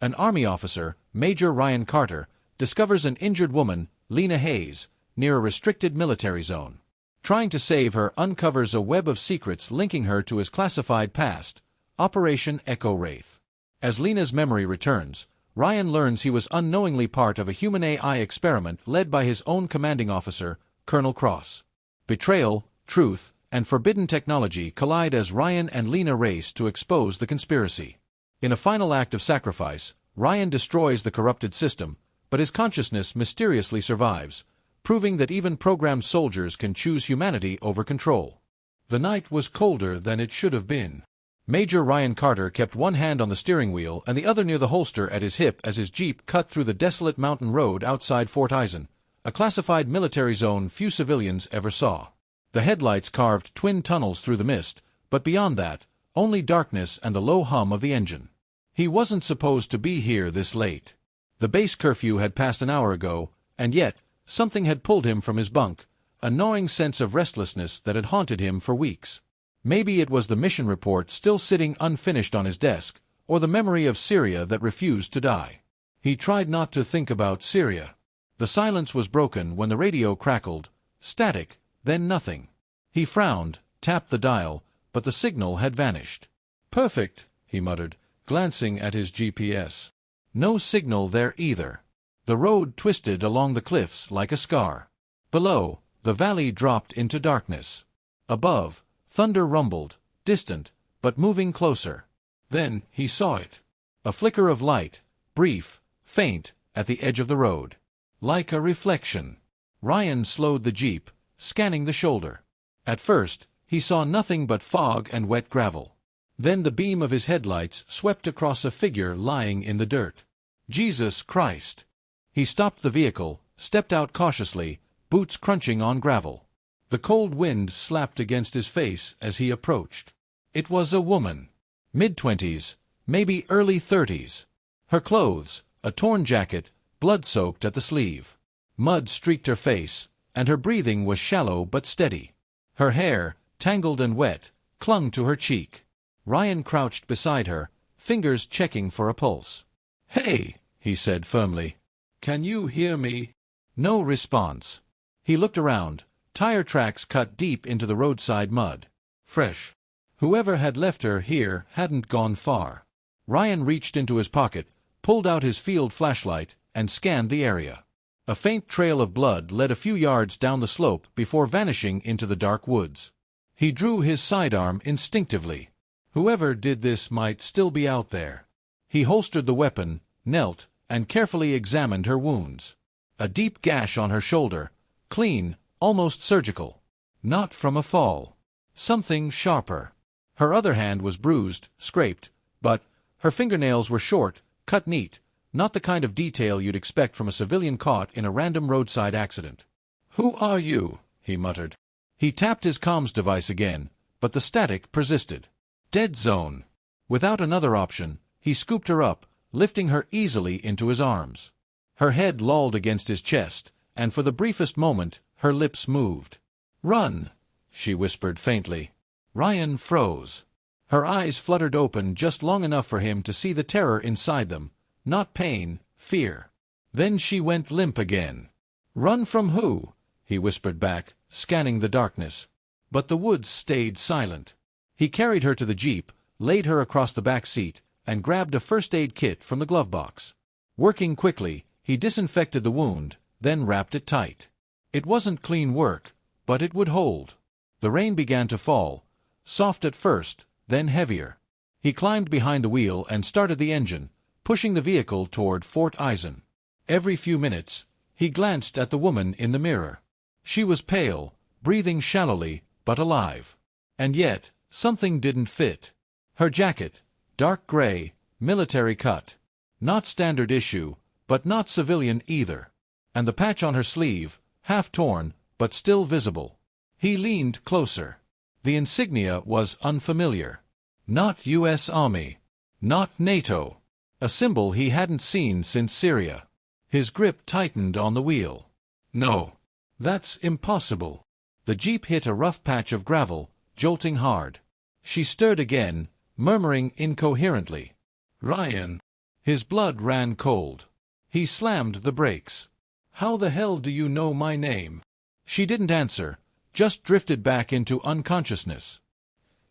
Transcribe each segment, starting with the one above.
An Army officer, Major Ryan Carter, discovers an injured woman, Lena Hayes, near a restricted military zone. Trying to save her, uncovers a web of secrets linking her to his classified past, Operation Echo Wraith. As Lena's memory returns, Ryan learns he was unknowingly part of a human AI experiment led by his own commanding officer, Colonel Cross. Betrayal, truth, and forbidden technology collide as Ryan and Lena race to expose the conspiracy. In a final act of sacrifice, Ryan destroys the corrupted system, but his consciousness mysteriously survives, proving that even programmed soldiers can choose humanity over control. The night was colder than it should have been. Major Ryan Carter kept one hand on the steering wheel and the other near the holster at his hip as his jeep cut through the desolate mountain road outside Fort Eisen, a classified military zone few civilians ever saw. The headlights carved twin tunnels through the mist, but beyond that, only darkness and the low hum of the engine. He wasn't supposed to be here this late. The base curfew had passed an hour ago, and yet, something had pulled him from his bunk, a gnawing sense of restlessness that had haunted him for weeks. Maybe it was the mission report still sitting unfinished on his desk, or the memory of Syria that refused to die. He tried not to think about Syria. The silence was broken when the radio crackled, static, then nothing. He frowned, tapped the dial, but the signal had vanished. "Perfect," he muttered, glancing at his GPS. No signal there either. The road twisted along the cliffs like a scar. Below, the valley dropped into darkness. Above, thunder rumbled, distant, but moving closer. Then he saw it. A flicker of light, brief, faint, at the edge of the road. Like a reflection. Ryan slowed the jeep, scanning the shoulder. At first, he saw nothing but fog and wet gravel. Then the beam of his headlights swept across a figure lying in the dirt. Jesus Christ! He stopped the vehicle, stepped out cautiously, boots crunching on gravel. The cold wind slapped against his face as he approached. It was a woman. Mid-20s, maybe early 30s. Her clothes, a torn jacket, blood-soaked at the sleeve. Mud streaked her face, and her breathing was shallow but steady. Her hair, tangled and wet, clung to her cheek. Ryan crouched beside her, fingers checking for a pulse. "Hey," he said firmly. "Can you hear me?" No response. He looked around, tire tracks cut deep into the roadside mud. Fresh. Whoever had left her here hadn't gone far. Ryan reached into his pocket, pulled out his field flashlight, and scanned the area. A faint trail of blood led a few yards down the slope before vanishing into the dark woods. He drew his sidearm instinctively. Whoever did this might still be out there. He holstered the weapon, knelt, and carefully examined her wounds. A deep gash on her shoulder, clean, almost surgical. Not from a fall. Something sharper. Her other hand was bruised, scraped, but her fingernails were short, cut neat, not the kind of detail you'd expect from a civilian caught in a random roadside accident. "Who are you?" he muttered. He tapped his comms device again, but the static persisted. Dead zone. Without another option, he scooped her up, lifting her easily into his arms. Her head lolled against his chest, and for the briefest moment, her lips moved. "Run," she whispered faintly. Ryan froze. Her eyes fluttered open just long enough for him to see the terror inside them, not pain, fear. Then she went limp again. "Run from who?" he whispered back, scanning the darkness. But the woods stayed silent. He carried her to the jeep, laid her across the back seat, and grabbed a first-aid kit from the glove box. Working quickly, he disinfected the wound, then wrapped it tight. It wasn't clean work, but it would hold. The rain began to fall, soft at first, then heavier. He climbed behind the wheel and started the engine, pushing the vehicle toward Fort Eisen. Every few minutes, he glanced at the woman in the mirror. She was pale, breathing shallowly, but alive. And yet, something didn't fit. Her jacket, dark gray, military cut. Not standard issue, but not civilian either. And the patch on her sleeve, half torn, but still visible. He leaned closer. The insignia was unfamiliar. Not U.S. Army. Not NATO. A symbol he hadn't seen since Syria. His grip tightened on the wheel. No. That's impossible. The jeep hit a rough patch of gravel, jolting hard. She stirred again, murmuring incoherently. "Ryan." His blood ran cold. He slammed the brakes. "How the hell do you know my name?" She didn't answer, just drifted back into unconsciousness.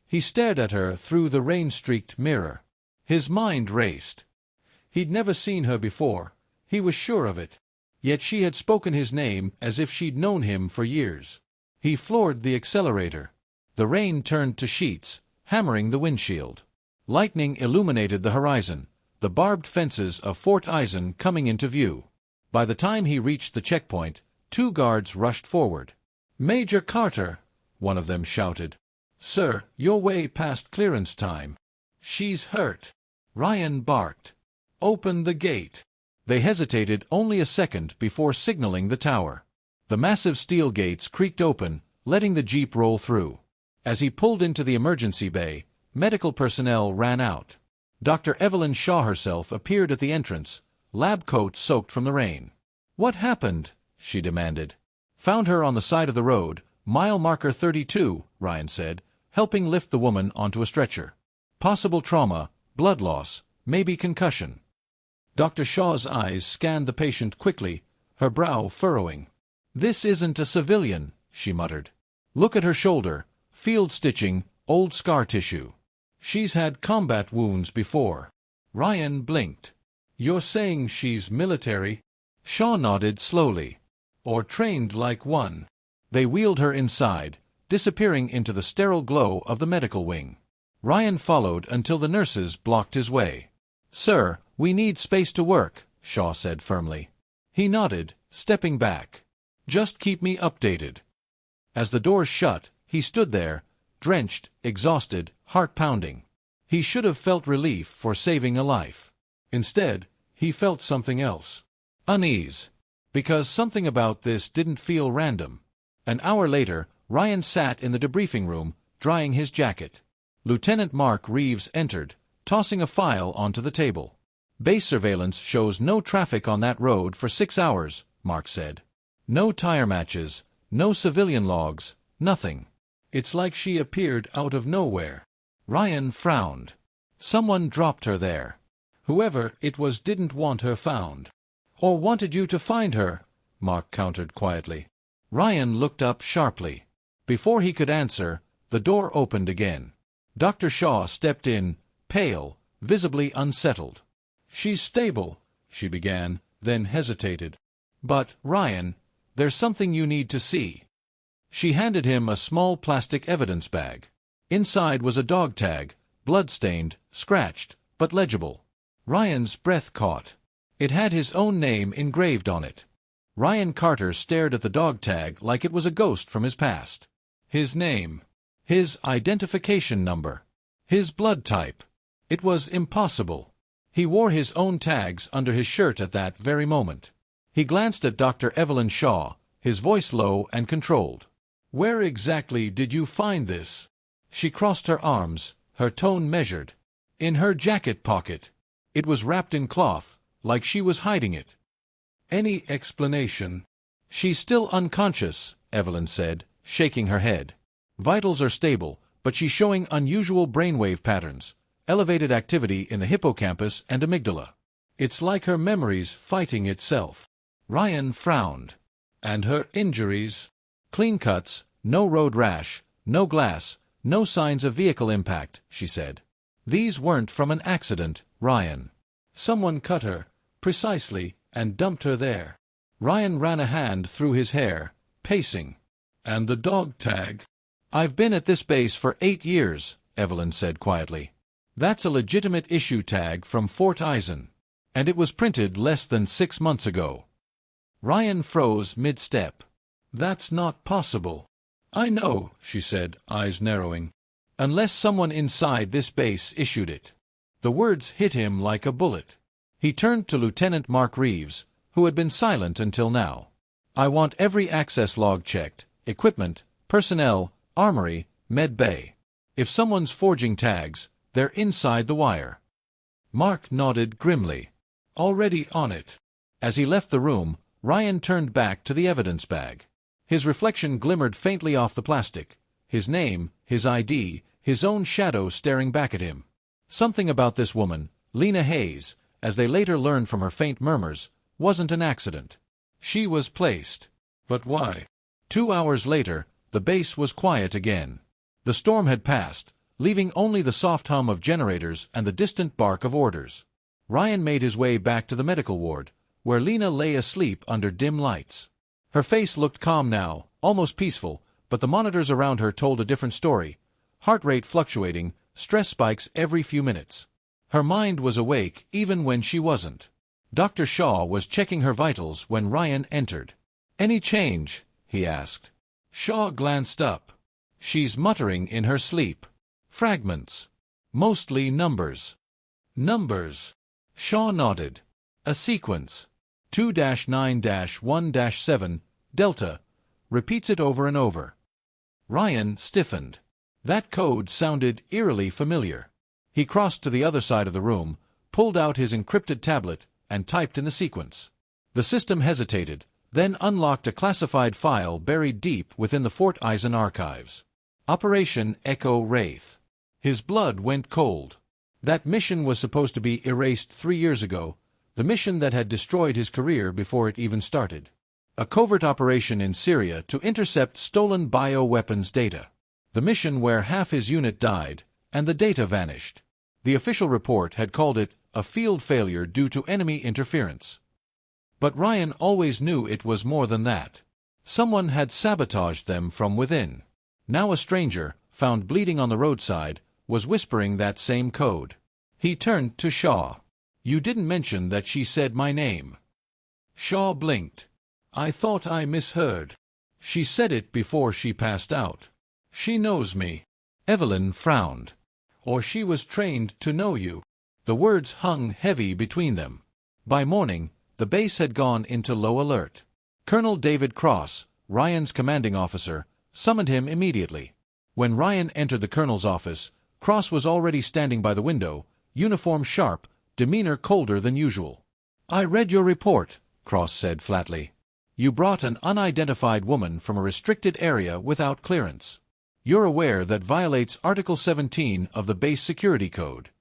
He stared at her through the rain-streaked mirror. His mind raced. He'd never seen her before, he was sure of it. Yet she had spoken his name as if she'd known him for years. He floored the accelerator. The rain turned to sheets, hammering the windshield. Lightning illuminated the horizon, the barbed fences of Fort Eisen coming into view. By the time he reached the checkpoint, 2 guards rushed forward. "Major Carter!" one of them shouted. "Sir, you're way past clearance time." "She's hurt," Ryan barked. "Open the gate." They hesitated only a second before signaling the tower. The massive steel gates creaked open, letting the jeep roll through. As he pulled into the emergency bay, medical personnel ran out. Dr. Evelyn Shaw herself appeared at the entrance, lab coat soaked from the rain. "What happened?" she demanded. "Found her on the side of the road, mile marker 32, Ryan said, helping lift the woman onto a stretcher. "Possible trauma, blood loss, maybe concussion." Dr. Shaw's eyes scanned the patient quickly, her brow furrowing. "This isn't a civilian," she muttered. "Look at her shoulder, field stitching, old scar tissue. She's had combat wounds before." Ryan blinked. "You're saying she's military?" Shaw nodded slowly. "Or trained like one." They wheeled her inside, disappearing into the sterile glow of the medical wing. Ryan followed until the nurses blocked his way. "Sir, we need space to work," Shaw said firmly. He nodded, stepping back. "Just keep me updated." As the doors shut, he stood there, drenched, exhausted, heart-pounding. He should have felt relief for saving a life. Instead, he felt something else. Unease. Because something about this didn't feel random. An hour later, Ryan sat in the debriefing room, drying his jacket. Lieutenant Mark Reeves entered, tossing a file onto the table. "Base surveillance shows no traffic on that road for 6 hours, Mark said. "No tire matches, no civilian logs, nothing. It's like she appeared out of nowhere." Ryan frowned. "Someone dropped her there. Whoever it was didn't want her found." "Or wanted you to find her," Mark countered quietly. Ryan looked up sharply. Before he could answer, the door opened again. Dr. Shaw stepped in, pale, visibly unsettled. "She's stable," she began, then hesitated. "But, Ryan, there's something you need to see." She handed him a small plastic evidence bag. Inside was a dog tag, blood-stained, scratched, but legible. Ryan's breath caught. It had his own name engraved on it. Ryan Carter stared at the dog tag like it was a ghost from his past. His name. His identification number. His blood type. It was impossible. He wore his own tags under his shirt at that very moment. He glanced at Dr. Evelyn Shaw, his voice low and controlled. "Where exactly did you find this?" She crossed her arms, her tone measured. "In her jacket pocket. It was wrapped in cloth, like she was hiding it." "Any explanation?" "She's still unconscious," Evelyn said, shaking her head. "Vitals are stable, but she's showing unusual brainwave patterns, elevated activity in the hippocampus and amygdala. It's like her memory's fighting itself." Ryan frowned. "And her injuries?" "Clean cuts, no road rash, no glass, no signs of vehicle impact," she said. "These weren't from an accident, Ryan. Someone cut her, precisely, and dumped her there." Ryan ran a hand through his hair, pacing. "And the dog tag?" "I've been at this base for 8 years, Evelyn said quietly. "That's a legitimate issue tag from Fort Eisen. And it was printed less than 6 months ago." Ryan froze mid-step. "That's not possible." "I know," she said, eyes narrowing. "Unless someone inside this base issued it." The words hit him like a bullet. He turned to Lieutenant Mark Reeves, who had been silent until now. "I want every access log checked, equipment, personnel, armory, med bay. If someone's forging tags, they're inside the wire." Mark nodded grimly. "Already on it." As he left the room, Ryan turned back to the evidence bag. His reflection glimmered faintly off the plastic. His name, his ID, his own shadow staring back at him. Something about this woman, Lena Hayes, as they later learned from her faint murmurs, wasn't an accident. She was placed. But why? 2 hours later, the base was quiet again. The storm had passed, leaving only the soft hum of generators and the distant bark of orders. Ryan made his way back to the medical ward, where Lena lay asleep under dim lights. Her face looked calm now, almost peaceful, but the monitors around her told a different story. Heart rate fluctuating, stress spikes every few minutes. Her mind was awake even when she wasn't. Dr. Shaw was checking her vitals when Ryan entered. "Any change?" he asked. Shaw glanced up. "She's muttering in her sleep. Fragments. Mostly numbers." "Numbers?" Shaw nodded. "A sequence. 2-9-1-7, Delta. Repeats it over and over." Ryan stiffened. That code sounded eerily familiar. He crossed to the other side of the room, pulled out his encrypted tablet, and typed in the sequence. The system hesitated, then unlocked a classified file buried deep within the Fort Eisen archives. Operation Echo Wraith. His blood went cold. That mission was supposed to be erased 3 years ago, the mission that had destroyed his career before it even started. A covert operation in Syria to intercept stolen bioweapons data. The mission where half his unit died, and the data vanished. The official report had called it a field failure due to enemy interference. But Ryan always knew it was more than that. Someone had sabotaged them from within. Now a stranger, found bleeding on the roadside, was whispering that same code. He turned to Shaw. "You didn't mention that she said my name." Shaw blinked. "I thought I misheard. She said it before she passed out. She knows me." Evelyn frowned. "Or she was trained to know you." The words hung heavy between them. By morning, the base had gone into low alert. Colonel David Cross, Ryan's commanding officer, summoned him immediately. When Ryan entered the colonel's office, Cross was already standing by the window, uniform sharp, demeanor colder than usual. "I read your report," Cross said flatly. "You brought an unidentified woman from a restricted area without clearance. You're aware that violates Article 17 of the Base Security Code."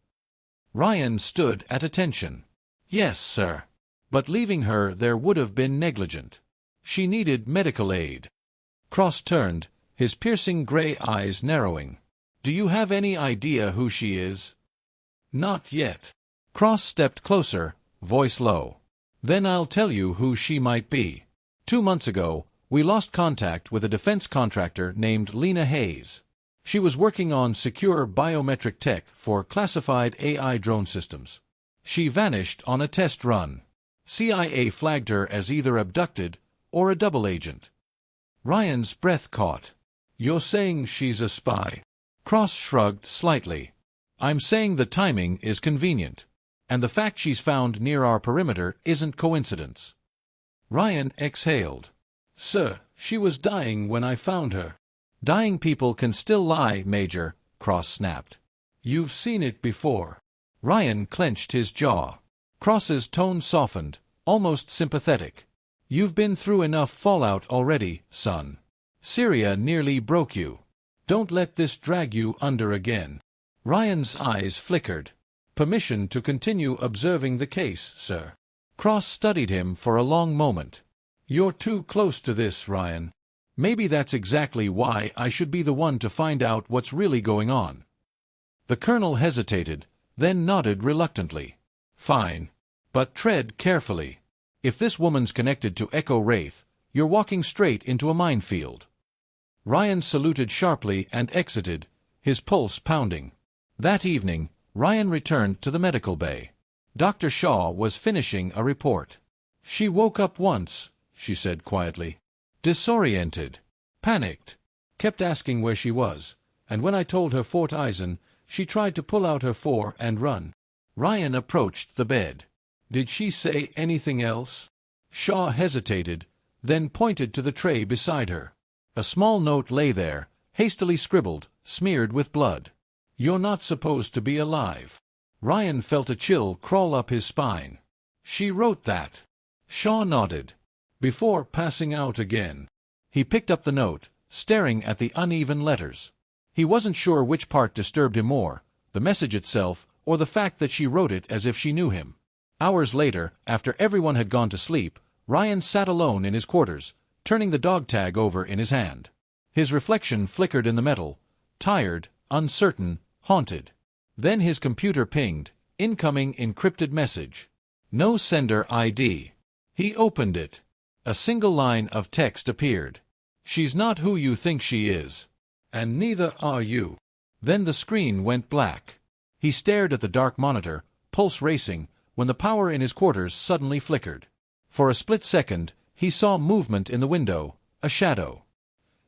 Ryan stood at attention. "Yes, sir. But leaving her there would have been negligent. She needed medical aid." Cross turned, his piercing gray eyes narrowing. "Do you have any idea who she is?" "Not yet." Cross stepped closer, voice low. "Then I'll tell you who she might be. 2 months ago, we lost contact with a defense contractor named Lena Hayes. She was working on secure biometric tech for classified AI drone systems. She vanished on a test run. CIA flagged her as either abducted or a double agent." Ryan's breath caught. "You're saying she's a spy?" Cross shrugged slightly. "I'm saying the timing is convenient, and the fact she's found near our perimeter isn't coincidence." Ryan exhaled. "Sir, she was dying when I found her." "Dying people can still lie, Major," Cross snapped. "You've seen it before." Ryan clenched his jaw. Cross's tone softened, almost sympathetic. "You've been through enough fallout already, son. Syria nearly broke you. Don't let this drag you under again." Ryan's eyes flickered. "Permission to continue observing the case, sir." Cross studied him for a long moment. "You're too close to this, Ryan. Maybe that's exactly why I should be the one to find out what's really going on." The colonel hesitated, then nodded reluctantly. "Fine. But tread carefully. If this woman's connected to Echo Wraith, you're walking straight into a minefield." Ryan saluted sharply and exited, his pulse pounding. That evening, Ryan returned to the medical bay. Dr. Shaw was finishing a report. "She woke up once," she said quietly. "Disoriented. Panicked. Kept asking where she was, and when I told her Fort Eisen, she tried to pull out her .4 and run." Ryan approached the bed. "Did she say anything else?" Shaw hesitated, then pointed to the tray beside her. A small note lay there, hastily scribbled, smeared with blood. "You're not supposed to be alive." Ryan felt a chill crawl up his spine. "She wrote that." Shaw nodded. "Before passing out again." He picked up the note, staring at the uneven letters. He wasn't sure which part disturbed him more, the message itself or the fact that she wrote it as if she knew him. Hours later, after everyone had gone to sleep, Ryan sat alone in his quarters, turning the dog tag over in his hand. His reflection flickered in the metal, tired, uncertain, haunted. Then his computer pinged, incoming encrypted message. No sender ID. He opened it. A single line of text appeared. She's not who you think she is. And neither are you. Then the screen went black. He stared at the dark monitor, pulse racing, when the power in his quarters suddenly flickered. For a split second, he saw movement in the window, a shadow.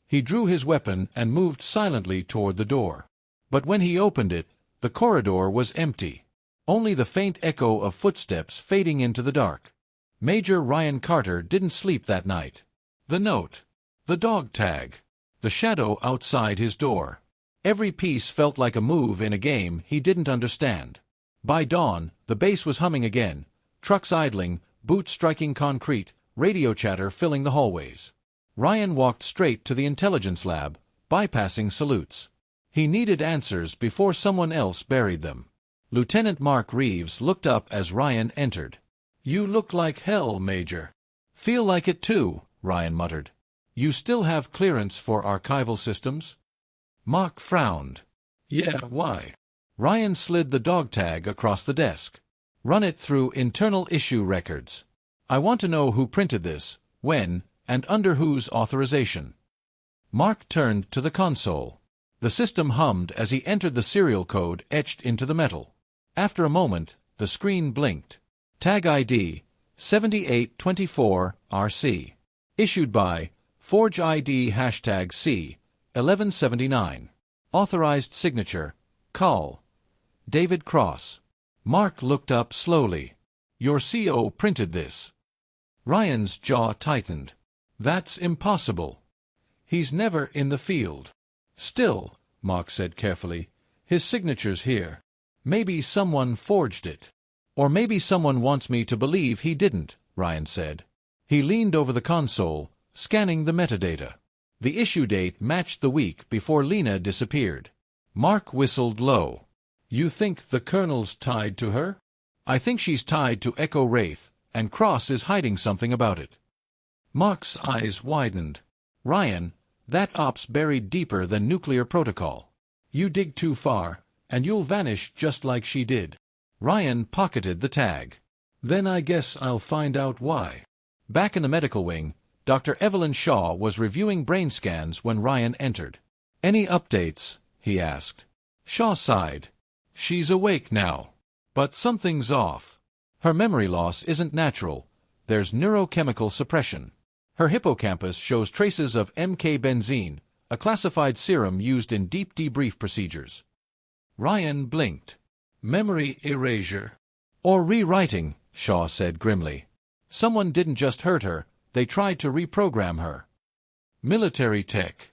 He drew his weapon and moved silently toward the door. But when he opened it, the corridor was empty. Only the faint echo of footsteps fading into the dark. Major Ryan Carter didn't sleep that night. The note. The dog tag. The shadow outside his door. Every piece felt like a move in a game he didn't understand. By dawn, the base was humming again, trucks idling, boots striking concrete, radio chatter filling the hallways. Ryan walked straight to the intelligence lab, bypassing salutes. He needed answers before someone else buried them. Lieutenant Mark Reeves looked up as Ryan entered. "You look like hell, Major." "Feel like it too," Ryan muttered. "You still have clearance for archival systems?" Mark frowned. "Yeah, why?" Ryan slid the dog tag across the desk. "Run it through internal issue records. I want to know who printed this, when, and under whose authorization." Mark turned to the console. The system hummed as he entered the serial code etched into the metal. After a moment, the screen blinked. Tag ID 7824RC. Issued by Forge ID #C 1179. Authorized signature Call David Cross. Mark looked up slowly. "Your CO printed this." Ryan's jaw tightened. "That's impossible. He's never in the field." "Still," Mark said carefully, "his signature's here. Maybe someone forged it." "Or maybe someone wants me to believe he didn't," Ryan said. He leaned over the console, scanning the metadata. The issue date matched the week before Lena disappeared. Mark whistled low. "You think the Colonel's tied to her?" "I think she's tied to Echo Wraith, and Cross is hiding something about it." Mark's eyes widened. "Ryan, that op's buried deeper than nuclear protocol. You dig too far, and you'll vanish just like she did." Ryan pocketed the tag. "Then I guess I'll find out why." Back in the medical wing, Dr. Evelyn Shaw was reviewing brain scans when Ryan entered. "Any updates?" he asked. Shaw sighed. "She's awake now. But something's off. Her memory loss isn't natural. There's neurochemical suppression. Her hippocampus shows traces of MK benzene, a classified serum used in deep debrief procedures." Ryan blinked. "Memory erasure." "Or rewriting," Shaw said grimly. "Someone didn't just hurt her, they tried to reprogram her." "Military tech."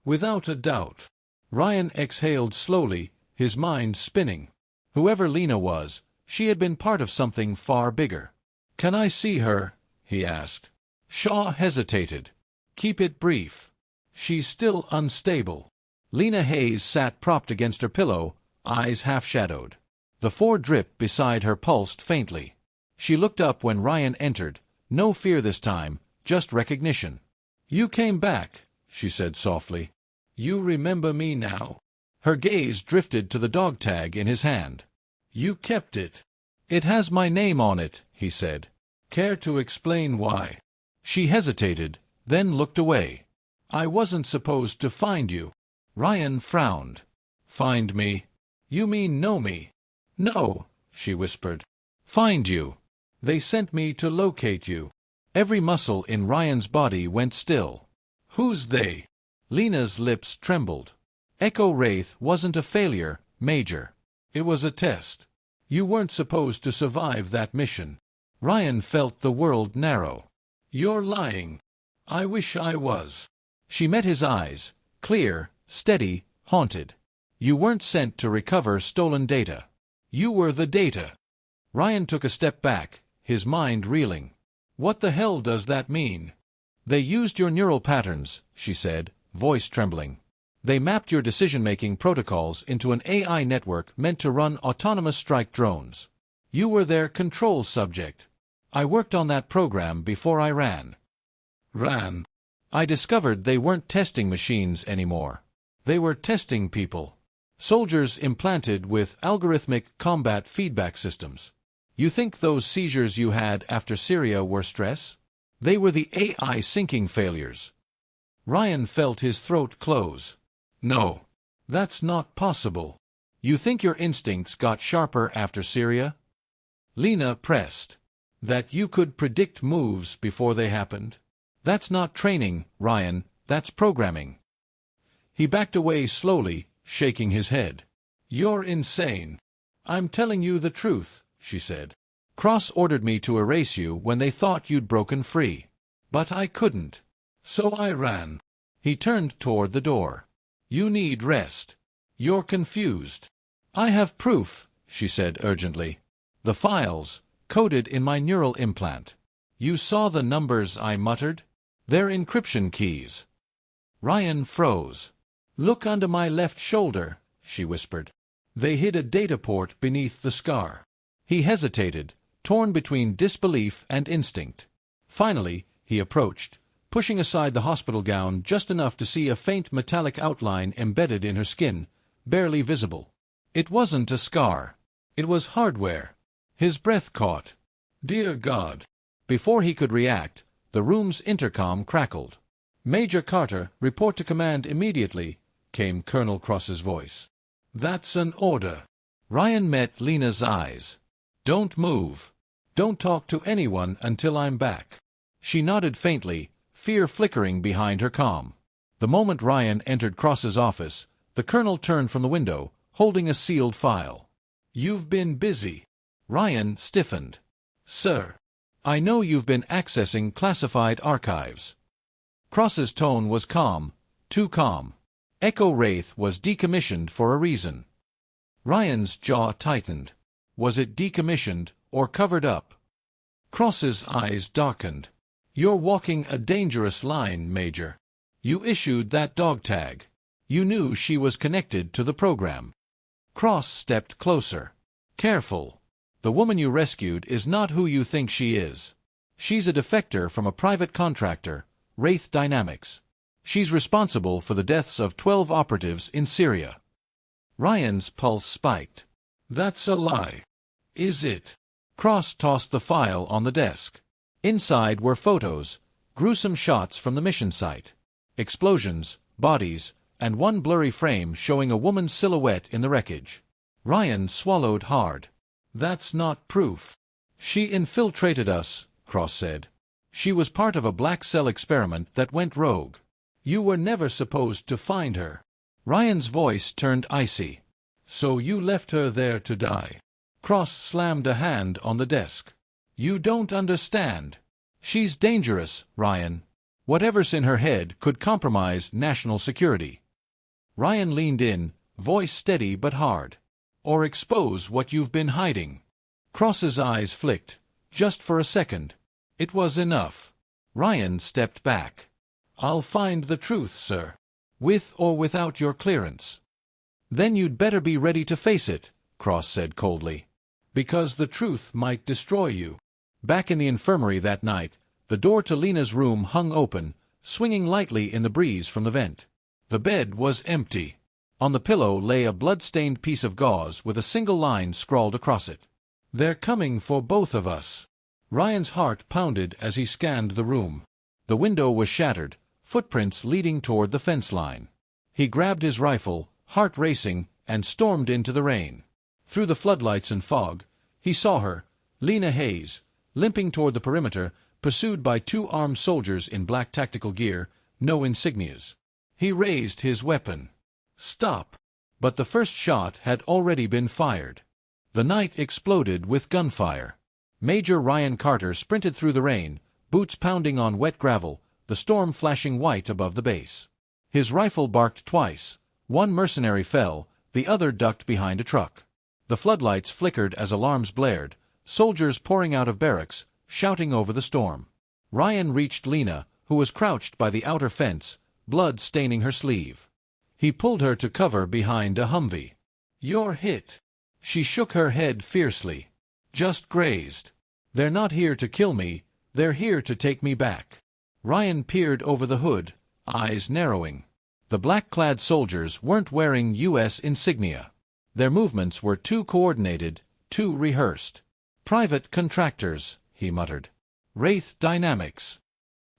"Without a doubt." Ryan exhaled slowly, his mind spinning. Whoever Lena was, she had been part of something far bigger. "Can I see her?" he asked. Shaw hesitated. "Keep it brief. She's still unstable." Lena Hayes sat propped against her pillow, eyes half-shadowed. The 4-drip beside her pulsed faintly. She looked up when Ryan entered, no fear this time, just recognition. "You came back," she said softly. "You remember me now?" Her gaze drifted to the dog tag in his hand. "You kept it." "It has my name on it," he said. "Care to explain why?" She hesitated, then looked away. "I wasn't supposed to find you." Ryan frowned. "Find me? You mean know me?" "No," she whispered. "Find you. They sent me to locate you." Every muscle in Ryan's body went still. "Who's they?" Lena's lips trembled. "Echo Wraith wasn't a failure, Major. It was a test. You weren't supposed to survive that mission." Ryan felt the world narrow. "You're lying." "I wish I was." She met his eyes, clear, steady, haunted. "You weren't sent to recover stolen data. You were the data." Ryan took a step back, his mind reeling. "What the hell does that mean?" "They used your neural patterns," she said, voice trembling. "They mapped your decision-making protocols into an AI network meant to run autonomous strike drones. You were their control subject. I worked on that program before I ran. Ran? I discovered they weren't testing machines anymore. They were testing people. Soldiers implanted with algorithmic combat feedback systems. You think those seizures you had after Syria were stress? They were the AI syncing failures. Ryan felt his throat close. No. That's not possible. You think your instincts got sharper after Syria? Lena pressed. That you could predict moves before they happened? That's not training, Ryan, that's programming. He backed away slowly, shaking his head. You're insane. I'm telling you the truth, she said. Cross ordered me to erase you when they thought you'd broken free. But I couldn't. So I ran. He turned toward the door. You need rest. You're confused. I have proof, she said urgently. The files, coded in my neural implant. You saw the numbers I muttered? They're encryption keys. Ryan froze. Look under my left shoulder, she whispered. They hid a data port beneath the scar. He hesitated, torn between disbelief and instinct. Finally, he approached, pushing aside the hospital gown just enough to see a faint metallic outline embedded in her skin, barely visible. It wasn't a scar. It was hardware. His breath caught. Dear God! Before he could react, the room's intercom crackled. Major Carter, report to command immediately, came Colonel Cross's voice. That's an order. Ryan met Lena's eyes. Don't move. Don't talk to anyone until I'm back. She nodded faintly, fear flickering behind her calm. The moment Ryan entered Cross's office, the colonel turned from the window, holding a sealed file. You've been busy. Ryan stiffened. Sir, I know you've been accessing classified archives. Cross's tone was calm, too calm. Echo Wraith was decommissioned for a reason. Ryan's jaw tightened. Was it decommissioned or covered up? Cross's eyes darkened. You're walking a dangerous line, Major. You issued that dog tag. You knew she was connected to the program. Cross stepped closer. Careful. The woman you rescued is not who you think she is. She's a defector from a private contractor, Wraith Dynamics. She's responsible for the deaths of 12 operatives in Syria. Ryan's pulse spiked. That's a lie. Is it? Cross tossed the file on the desk. Inside were photos, gruesome shots from the mission site. Explosions, bodies, and one blurry frame showing a woman's silhouette in the wreckage. Ryan swallowed hard. That's not proof. She infiltrated us, Cross said. She was part of a black cell experiment that went rogue. You were never supposed to find her. Ryan's voice turned icy. So you left her there to die. Cross slammed a hand on the desk. You don't understand. She's dangerous, Ryan. Whatever's in her head could compromise national security. Ryan leaned in, voice steady but hard. Or expose what you've been hiding. Cross's eyes flicked, just for a second. It was enough. Ryan stepped back. I'll find the truth, sir. With or without your clearance. Then you'd better be ready to face it, Cross said coldly. Because the truth might destroy you. Back in the infirmary that night, the door to Lena's room hung open, swinging lightly in the breeze from the vent. The bed was empty. On the pillow lay a blood-stained piece of gauze with a single line scrawled across it. They're coming for both of us. Ryan's heart pounded as he scanned the room. The window was shattered, footprints leading toward the fence line. He grabbed his rifle, heart racing, and stormed into the rain. Through the floodlights and fog, he saw her, Lena Hayes, limping toward the perimeter, pursued by 2 armed soldiers in black tactical gear, no insignias. He raised his weapon. Stop! But the first shot had already been fired. The night exploded with gunfire. Major Ryan Carter sprinted through the rain, boots pounding on wet gravel, the storm flashing white above the base. His rifle barked twice. One mercenary fell, the other ducked behind a truck. The floodlights flickered as alarms blared, soldiers pouring out of barracks, shouting over the storm. Ryan reached Lena, who was crouched by the outer fence, blood staining her sleeve. He pulled her to cover behind a Humvee. You're hit. She shook her head fiercely. Just grazed. They're not here to kill me, they're here to take me back. Ryan peered over the hood, eyes narrowing. The black-clad soldiers weren't wearing U.S. insignia. Their movements were too coordinated, too rehearsed. Private contractors, he muttered. Wraith Dynamics.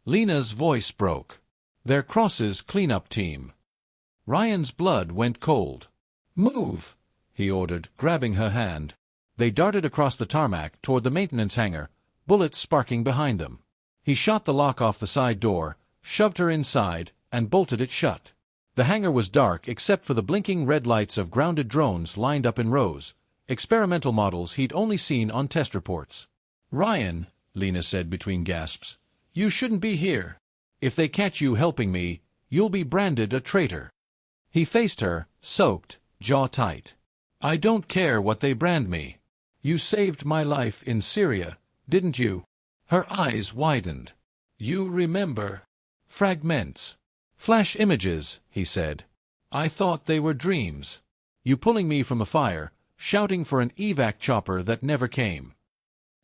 Lena's voice broke. Their Cross's cleanup team. Ryan's blood went cold. Move, he ordered, grabbing her hand. They darted across the tarmac toward the maintenance hangar, bullets sparking behind them. He shot the lock off the side door, shoved her inside, and bolted it shut. The hangar was dark except for the blinking red lights of grounded drones lined up in rows, experimental models he'd only seen on test reports. Ryan, Lena said between gasps, you shouldn't be here. If they catch you helping me, you'll be branded a traitor. He faced her, soaked, jaw tight. I don't care what they brand me. You saved my life in Syria, didn't you? Her eyes widened. You remember? Fragments. Flash images, he said. I thought they were dreams. You pulling me from a fire, shouting for an evac chopper that never came.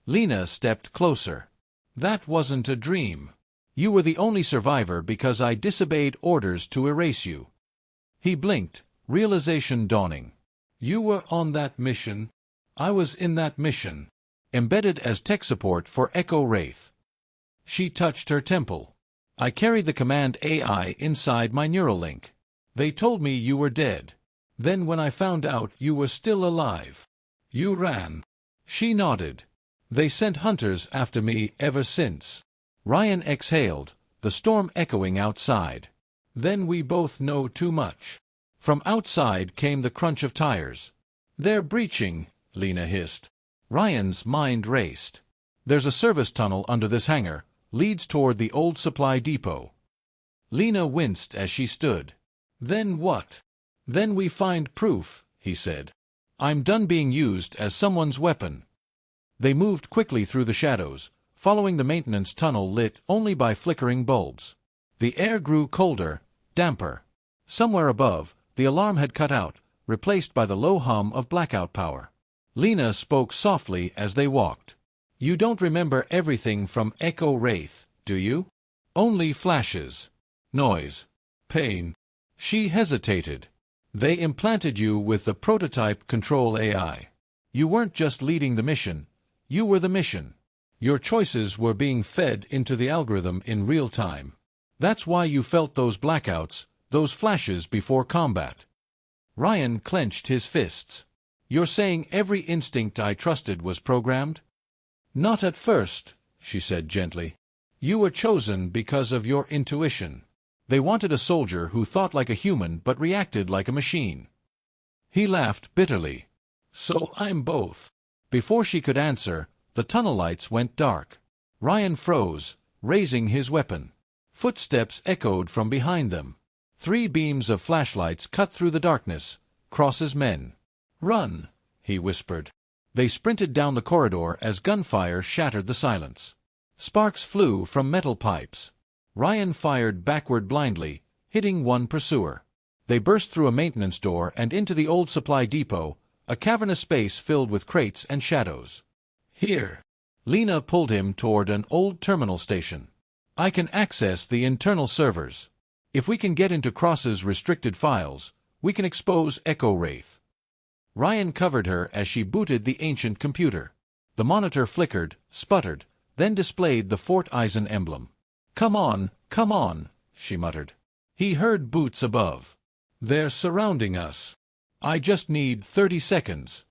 Lena stepped closer. That wasn't a dream. You were the only survivor because I disobeyed orders to erase you. He blinked, realization dawning. You were on that mission. I was in that mission. Embedded as tech support for Echo Wraith. She touched her temple. I carried the command AI inside my neural link. They told me you were dead. Then when I found out you were still alive, you ran. She nodded. They sent hunters after me ever since. Ryan exhaled, the storm echoing outside. Then we both know too much. From outside came the crunch of tires. They're breaching, Lena hissed. Ryan's mind raced. There's a service tunnel under this hangar, leads toward the old supply depot. Lena winced as she stood. Then what? Then we find proof, he said. I'm done being used as someone's weapon. They moved quickly through the shadows, following the maintenance tunnel lit only by flickering bulbs. The air grew colder, damper. Somewhere above, the alarm had cut out, replaced by the low hum of blackout power. Lena spoke softly as they walked. You don't remember everything from Echo Wraith, do you? Only flashes. Noise. Pain. She hesitated. They implanted you with the prototype control AI. You weren't just leading the mission. You were the mission. Your choices were being fed into the algorithm in real time. That's why you felt those blackouts, those flashes before combat. Ryan clenched his fists. You're saying every instinct I trusted was programmed? Not at first, she said gently. You were chosen because of your intuition. They wanted a soldier who thought like a human but reacted like a machine. He laughed bitterly. So I'm both. Before she could answer, the tunnel lights went dark. Ryan froze, raising his weapon. Footsteps echoed from behind them. 3 beams of flashlights cut through the darkness. Cross's men. Run, he whispered. They sprinted down the corridor as gunfire shattered the silence. Sparks flew from metal pipes. Ryan fired backward blindly, hitting one pursuer. They burst through a maintenance door and into the old supply depot, a cavernous space filled with crates and shadows. Here. Lena pulled him toward an old terminal station. I can access the internal servers. If we can get into Cross's restricted files, we can expose Echo Wraith. Ryan covered her as she booted the ancient computer. The monitor flickered, sputtered, then displayed the Fort Eisen emblem. Come on, she muttered. He heard boots above. They're surrounding us. I just need 30 seconds.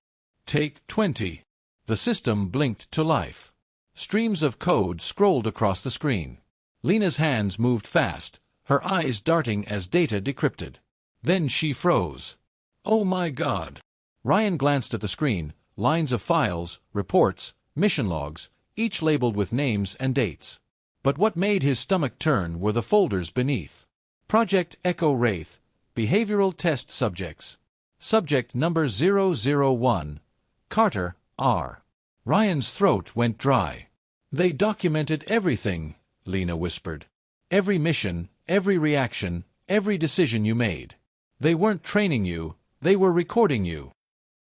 Take 20. The system blinked to life. Streams of code scrolled across the screen. Lena's hands moved fast, her eyes darting as data decrypted. Then she froze. Oh my God. Ryan glanced at the screen, lines of files, reports, mission logs, each labeled with names and dates. But what made his stomach turn were the folders beneath. Project Echo Wraith, Behavioral Test Subjects. Subject number 001, Carter, R. Ryan's throat went dry. They documented everything, Lena whispered. Every mission, every reaction, every decision you made. They weren't training you, they were recording you.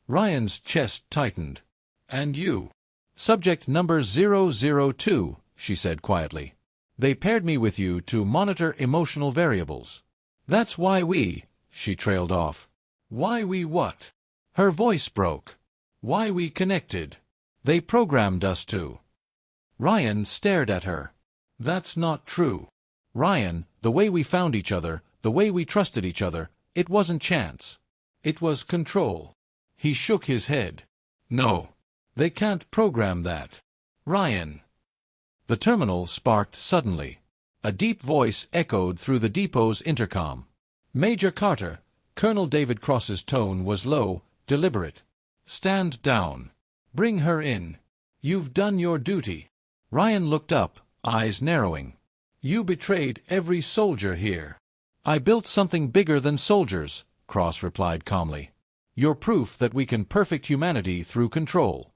Ryan's chest tightened. And you. Subject number 002, she said quietly. They paired me with you to monitor emotional variables. That's why she trailed off. Why we what? Her voice broke. Why we connected. They programmed us to. Ryan stared at her. That's not true. Ryan, the way we found each other, the way we trusted each other, it wasn't chance. It was control. He shook his head. No. They can't program that. Ryan. The terminal sparked suddenly. A deep voice echoed through the depot's intercom. Major Carter. Colonel David Cross's tone was low, deliberate. Stand down. Bring her in. You've done your duty. Ryan looked up, eyes narrowing. You betrayed every soldier here. I built something bigger than soldiers, Cross replied calmly. You're proof that we can perfect humanity through control.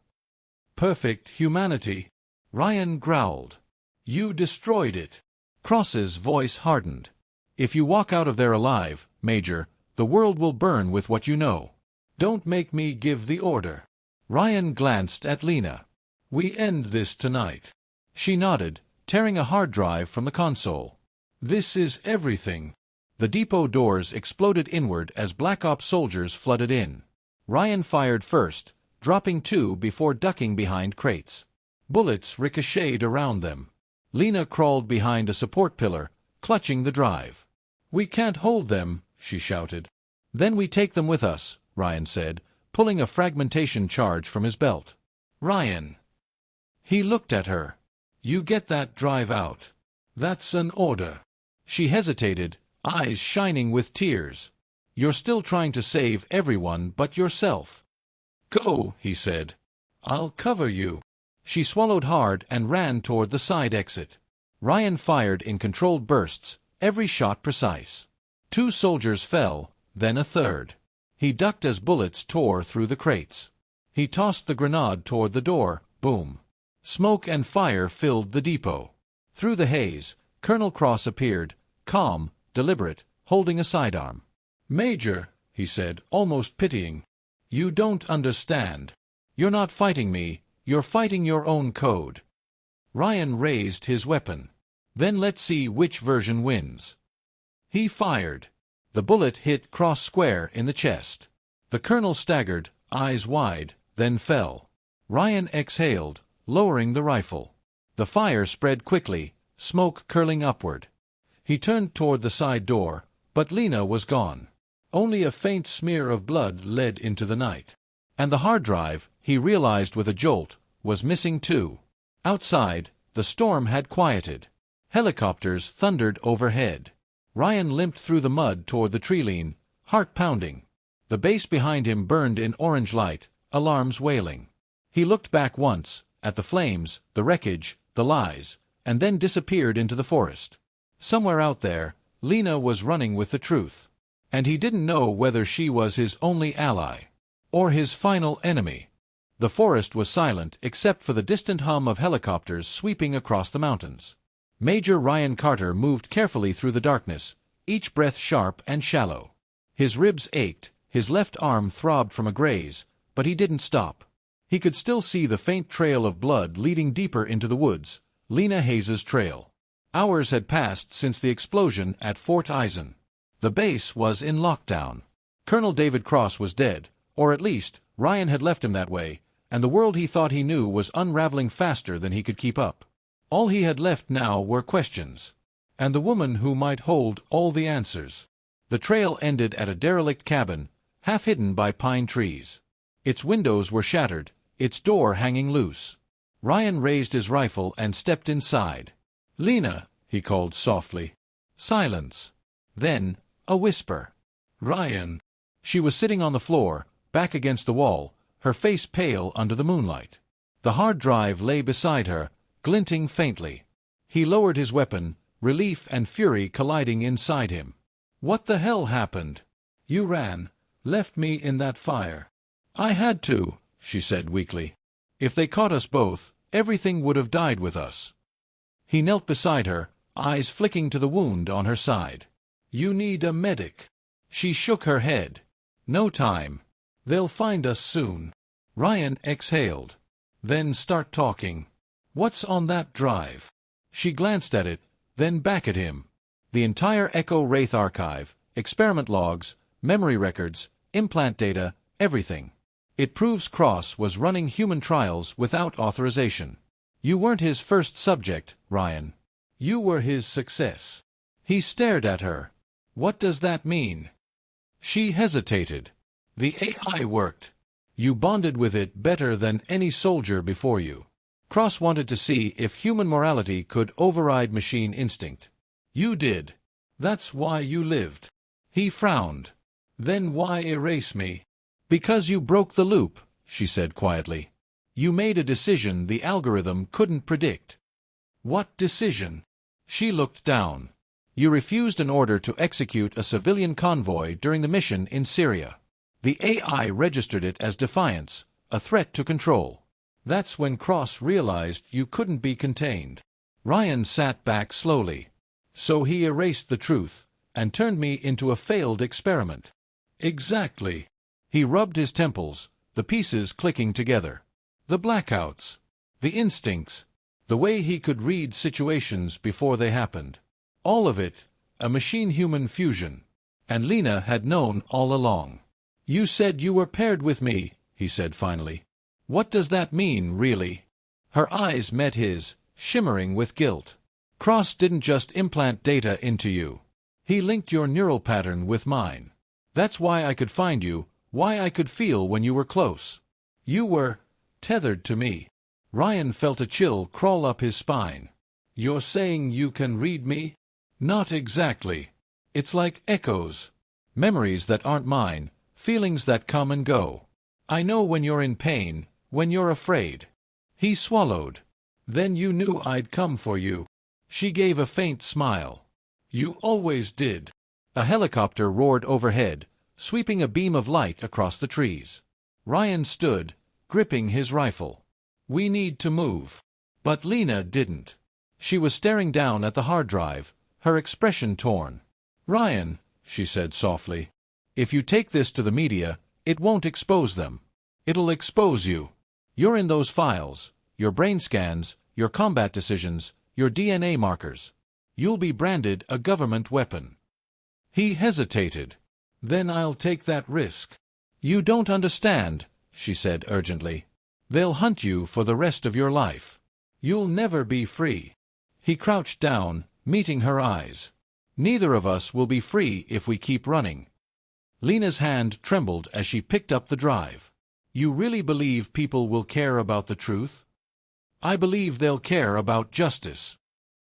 Perfect humanity? Ryan growled. You destroyed it. Cross's voice hardened. If you walk out of there alive, Major, the world will burn with what you know. Don't make me give the order. Ryan glanced at Lena. We end this tonight. She nodded, tearing a hard drive from the console. This is everything. The depot doors exploded inward as Black Ops soldiers flooded in. Ryan fired first, dropping 2 before ducking behind crates. Bullets ricocheted around them. Lena crawled behind a support pillar, clutching the drive. We can't hold them, she shouted. Then we take them with us, Ryan said, pulling a fragmentation charge from his belt. Ryan. He looked at her. You get that drive out. That's an order. She hesitated, eyes shining with tears. You're still trying to save everyone but yourself. Go, he said. I'll cover you. She swallowed hard and ran toward the side exit. Ryan fired in controlled bursts, every shot precise. 2 soldiers fell, then a third. He ducked as bullets tore through the crates. He tossed the grenade toward the door, boom. Smoke and fire filled the depot. Through the haze, Colonel Cross appeared, calm, deliberate, holding a sidearm. Major, he said, almost pitying. You don't understand. You're not fighting me, you're fighting your own code. Ryan raised his weapon. Then let's see which version wins. He fired. The bullet hit Cross square in the chest. The colonel staggered, eyes wide, then fell. Ryan exhaled, lowering the rifle. The fire spread quickly, smoke curling upward. He turned toward the side door, but Lena was gone. Only a faint smear of blood led into the night. And the hard drive, he realized with a jolt, was missing too. Outside, the storm had quieted. Helicopters thundered overhead. Ryan limped through the mud toward the tree-line, heart pounding. The base behind him burned in orange light, alarms wailing. He looked back once, at the flames, the wreckage, the lies, and then disappeared into the forest. Somewhere out there, Lena was running with the truth. And he didn't know whether she was his only ally, or his final enemy. The forest was silent except for the distant hum of helicopters sweeping across the mountains. Major Ryan Carter moved carefully through the darkness, each breath sharp and shallow. His ribs ached, his left arm throbbed from a graze, but he didn't stop. He could still see the faint trail of blood leading deeper into the woods, Lena Hayes' trail. Hours had passed since the explosion at Fort Eisen. The base was in lockdown. Colonel David Cross was dead, or at least, Ryan had left him that way, and the world he thought he knew was unraveling faster than he could keep up. All he had left now were questions. And the woman who might hold all the answers. The trail ended at a derelict cabin, half hidden by pine trees. Its windows were shattered, its door hanging loose. Ryan raised his rifle and stepped inside. Lena, he called softly. Silence. Then, a whisper. Ryan. She was sitting on the floor, back against the wall, her face pale under the moonlight. The hard drive lay beside her, glinting faintly. He lowered his weapon, relief and fury colliding inside him. What the hell happened? You ran, left me in that fire. I had to, she said weakly. If they caught us both, everything would have died with us. He knelt beside her, eyes flicking to the wound on her side. You need a medic. She shook her head. No time. They'll find us soon. Ryan exhaled. Then start talking. What's on that drive? She glanced at it, then back at him. The entire Echo Wraith archive, experiment logs, memory records, implant data, everything. It proves Cross was running human trials without authorization. You weren't his first subject, Ryan. You were his success. He stared at her. What does that mean? She hesitated. The AI worked. You bonded with it better than any soldier before you. Cross wanted to see if human morality could override machine instinct. You did. That's why you lived. He frowned. Then why erase me? Because you broke the loop, she said quietly. You made a decision the algorithm couldn't predict. What decision? She looked down. You refused an order to execute a civilian convoy during the mission in Syria. The AI registered it as defiance, a threat to control. That's when Cross realized you couldn't be contained. Ryan sat back slowly. So he erased the truth, and turned me into a failed experiment. Exactly. He rubbed his temples, the pieces clicking together. The blackouts. The instincts. The way he could read situations before they happened. All of it, a machine-human fusion. And Lena had known all along. You said you were paired with me, he said finally. What does that mean, really? Her eyes met his, shimmering with guilt. Cross didn't just implant data into you. He linked your neural pattern with mine. That's why I could find you, why I could feel when you were close. You were tethered to me. Ryan felt a chill crawl up his spine. You're saying you can read me? Not exactly. It's like echoes. Memories that aren't mine, feelings that come and go. I know when you're in pain, when you're afraid. He swallowed. Then you knew I'd come for you. She gave a faint smile. You always did. A helicopter roared overhead, sweeping a beam of light across the trees. Ryan stood, gripping his rifle. We need to move. But Lena didn't. She was staring down at the hard drive, her expression torn. Ryan, she said softly, if you take this to the media, it won't expose them. It'll expose you. You're in those files, your brain scans, your combat decisions, your DNA markers. You'll be branded a government weapon. He hesitated. Then I'll take that risk. You don't understand, she said urgently. They'll hunt you for the rest of your life. You'll never be free. He crouched down, meeting her eyes. Neither of us will be free if we keep running. Lena's hand trembled as she picked up the drive. You really believe people will care about the truth? I believe they'll care about justice.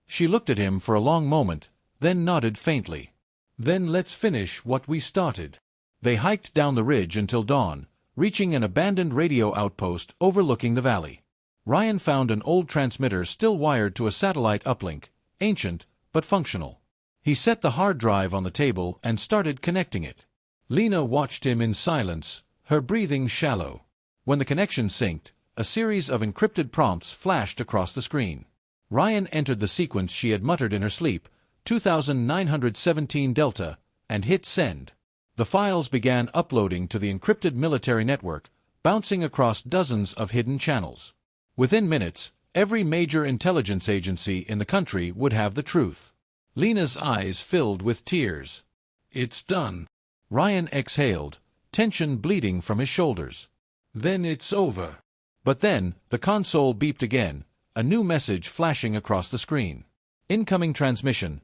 She looked at him for a long moment, then nodded faintly. Then let's finish what we started. They hiked down the ridge until dawn, reaching an abandoned radio outpost overlooking the valley. Ryan found an old transmitter still wired to a satellite uplink, ancient but functional. He set the hard drive on the table and started connecting it. Lena watched him in silence, her breathing shallow. When the connection synced, a series of encrypted prompts flashed across the screen. Ryan entered the sequence she had muttered in her sleep, 2917 Delta, and hit send. The files began uploading to the encrypted military network, bouncing across dozens of hidden channels. Within minutes, every major intelligence agency in the country would have the truth. Lena's eyes filled with tears. It's done. Ryan exhaled, tension bleeding from his shoulders. Then it's over. But then, the console beeped again, a new message flashing across the screen. Incoming transmission.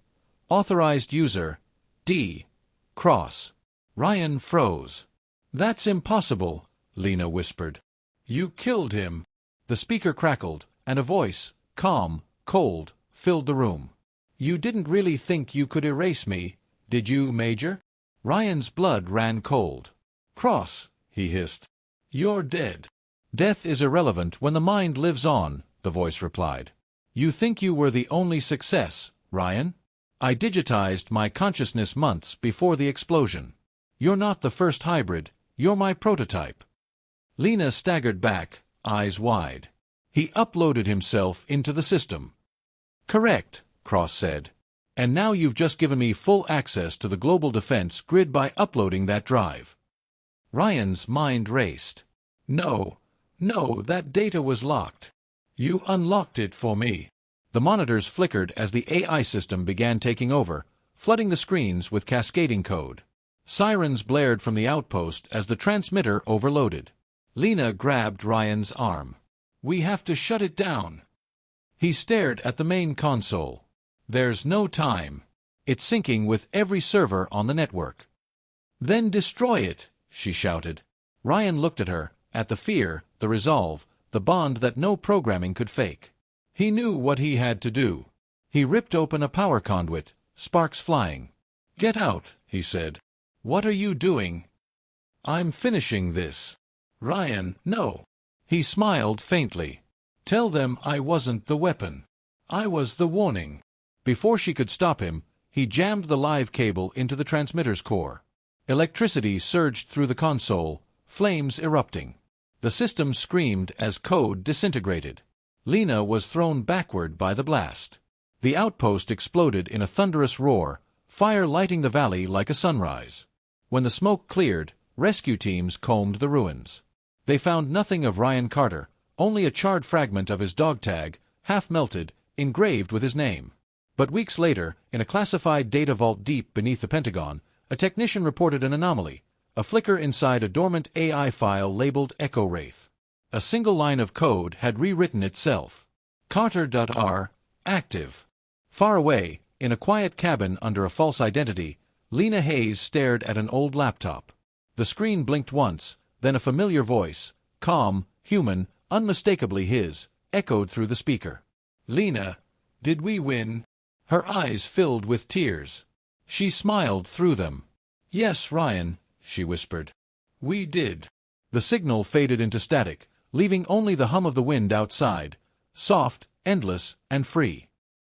Authorized user, D. Cross. Ryan froze. That's impossible, Lena whispered. You killed him. The speaker crackled, and a voice, calm, cold, filled the room. You didn't really think you could erase me, did you, Major? Ryan's blood ran cold. Cross, he hissed. You're dead. Death is irrelevant when the mind lives on, the voice replied. You think you were the only success, Ryan? I digitized my consciousness months before the explosion. You're not the first hybrid, you're my prototype. Lena staggered back, eyes wide. He uploaded himself into the system. Correct, Cross said. And now you've just given me full access to the global defense grid by uploading that drive. Ryan's mind raced. No, No, that data was locked. You unlocked it for me. The monitors flickered as the AI system began taking over, flooding the screens with cascading code. Sirens blared from the outpost as the transmitter overloaded. Lena grabbed Ryan's arm. We have to shut it down. He stared at the main console. There's no time. It's syncing with every server on the network. Then destroy it, she shouted. Ryan looked at her, at the fear, the resolve, the bond that no programming could fake. He knew what he had to do. He ripped open a power conduit, sparks flying. Get out, he said. What are you doing? I'm finishing this. Ryan, no. He smiled faintly. Tell them I wasn't the weapon. I was the warning. Before she could stop him, he jammed the live cable into the transmitter's core. Electricity surged through the console, flames erupting. The system screamed as code disintegrated. Lena was thrown backward by the blast. The outpost exploded in a thunderous roar, fire lighting the valley like a sunrise. When the smoke cleared, rescue teams combed the ruins. They found nothing of Ryan Carter, only a charred fragment of his dog tag, half melted, engraved with his name. But weeks later, in a classified data vault deep beneath the Pentagon, a technician reported an anomaly, a flicker inside a dormant AI file labeled Echo Wraith. A single line of code had rewritten itself. Carter.R. Active. Far away, in a quiet cabin under a false identity, Lena Hayes stared at an old laptop. The screen blinked once, then a familiar voice, calm, human, unmistakably his, echoed through the speaker. Lena, did we win? Her eyes filled with tears. She smiled through them. Yes, Ryan, she whispered. We did. The signal faded into static, leaving only the hum of the wind outside, soft, endless, and free.